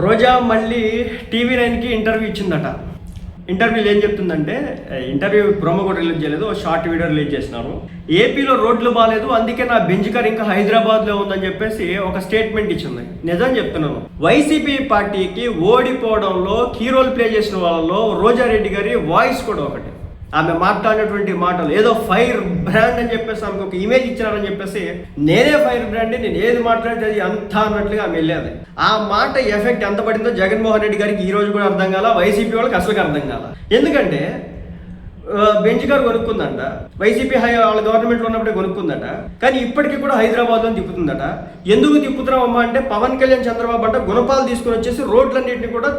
రోజా మళ్ళీ టీవీ9కి ఇంటర్వ్యూ ఇచ్చిందట. ఇంటర్వ్యూలో ఏం చెప్తుందంటే, ఇంటర్వ్యూ ప్రోమో కూడా రిలీజ్ చేయలేదు, షార్ట్ వీడియో రిలీజ్ చేసినారు. ఏపీలో రోడ్లు బాగాలేదు, అందుకే నా బెంచ్ కార్ ఇంకా హైదరాబాద్లో ఉందని చెప్పేసి ఒక స్టేట్మెంట్ ఇచ్చింది. నిజం చెప్తున్నాను, వైసీపీ పార్టీకి ఓడిపోవడంలో కీ రోల్ ప్లే చేసిన వాళ్ళలో రోజారెడ్డి గారి వాయిస్ కూడా ఒకటి. ఆమె మాట్లాడినటువంటి మాటలు ఏదో ఫైర్ బ్రాండ్ అని చెప్పేసి ఆమెకు ఒక ఇమేజ్ ఇచ్చినారని చెప్పేసి, నేనే ఫైర్ బ్రాండ్, నేను ఏది మాట్లాడితే అది అంతా అన్నట్లుగా ఆమె వెళ్ళేది. ఆ మాట ఎఫెక్ట్ ఎంత పడిందో జగన్మోహన్ రెడ్డి గారికి ఈ రోజు కూడా అర్థం కాల, వైసీపీ వాళ్ళకి అసలుకి అర్థం కాల. ఎందుకంటే బెంచ్ కార్ కొనుక్కుందంట, వైసీపీ వాళ్ళ గవర్నమెంట్లో ఉన్నప్పుడే కొనుక్కుందట, కానీ ఇప్పటికీ కూడా హైదరాబాద్లో తిప్పుతుందట. ఎందుకు తిప్పుతున్నామమ్మా అంటే, పవన్ కళ్యాణ్ చంద్రబాబు అంటే గుణపాలు తీసుకుని వచ్చేసి రోడ్లన్నింటినీ కూడా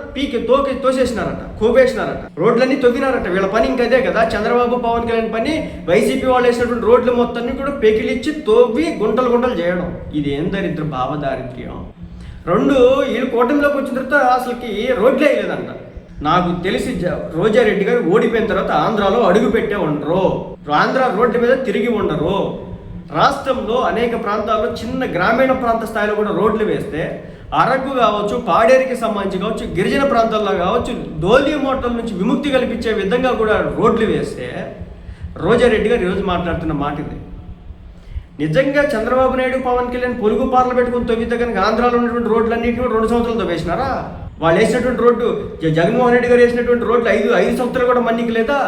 తోసేసినారట, కోపేసినారట, రోడ్లన్నీ తొవ్వినారట. వీళ్ళ పని ఇంకదే కదా, చంద్రబాబు పవన్ కళ్యాణ్ పని వైసీపీ వాళ్ళు వేసినటువంటి రోడ్ల మొత్తాన్ని కూడా పెకిలిచ్చి తోవ్వి గుంటలు గుంటలు చేయడం. ఇది ఏం దరిద్రం, భావదారిద్ర్యం. రెండు, వీళ్ళు కూటమిలోకి వచ్చిన తర్వాత అసలుకి రోడ్లే వేయలేదంట. నాకు తెలిసి రోజారెడ్డి గారు ఓడిపోయిన తర్వాత ఆంధ్రాలో అడుగు పెట్టే ఉండరు, ఆంధ్ర రోడ్ల మీద తిరిగి ఉండరు. రాష్ట్రంలో అనేక ప్రాంతాల్లో చిన్న గ్రామీణ ప్రాంత స్థాయిలో కూడా రోడ్లు వేస్తే, అరకు కావచ్చు, పాడేరుకి సంబంధించి కావచ్చు, గిరిజన ప్రాంతాల్లో కావచ్చు, ధోలీ మోటార్ల నుంచి విముక్తి కల్పించే విధంగా కూడా రోడ్లు వేస్తే, రోజారెడ్డి గారు ఈరోజు మాట్లాడుతున్న మాట ఇది. నిజంగా చంద్రబాబు నాయుడు పవన్ కళ్యాణ్ పొరుగు పార్లు పెట్టుకుని తవ్వితే కనుక ఆంధ్రాలో ఉన్నటువంటి రోడ్లన్నింటినీ 2 సంవత్సరాలు తవ్వేసినారా? వాళ్ళు వేసినటువంటి రోడ్డు, జగన్మోహన్ రెడ్డి గారు వేసినటువంటి రోడ్లు 5 సంవత్సరాలు కూడా మన్నికి లేదా?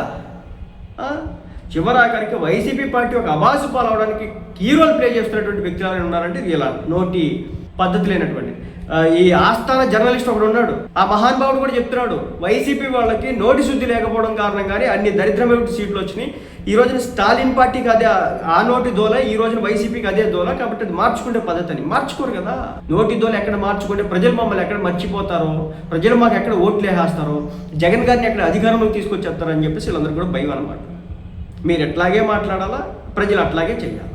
చివరాఖరికి వైసీపీ పార్టీ ఒక అబాసు పాలవడానికి కీ రోల్ ప్లే చేస్తున్నటువంటి వ్యక్తులు ఉన్నారంటే ఇది ఇలా నోటి పద్ధతి లేనటువంటి. ఈ ఆస్థాన జర్నలిస్ట్ ఒకడు ఉన్నాడు, ఆ మహానుభావుడు కూడా చెప్తున్నాడు, వైసీపీ వాళ్ళకి నోటి శుద్ధి లేకపోవడం కారణంగానే అన్ని దరిద్రమైన సీట్లు వచ్చినాయి. ఈ రోజున స్టాలిన్ పార్టీకి అదే ఆ నోటి దోల, ఈ రోజున వైసీపీకి అదే దోల, కాబట్టి అది మార్చుకునే పద్ధతి అని. మార్చుకోరు కదా, నోటి దోల ఎక్కడ మార్చుకుంటే ప్రజలు మమ్మల్ని ఎక్కడ మర్చిపోతారో, ప్రజలు మాకు ఎక్కడ ఓట్లు వేసేస్తారో, జగన్ గారిని ఎక్కడ అధికారంలోకి తీసుకొచ్చేస్తారని చెప్పేసి వీళ్ళందరూ కూడా భయం అనమాట. మీరు ఎట్లాగే మాట్లాడాలా, ప్రజలు అట్లాగే చేయాలి.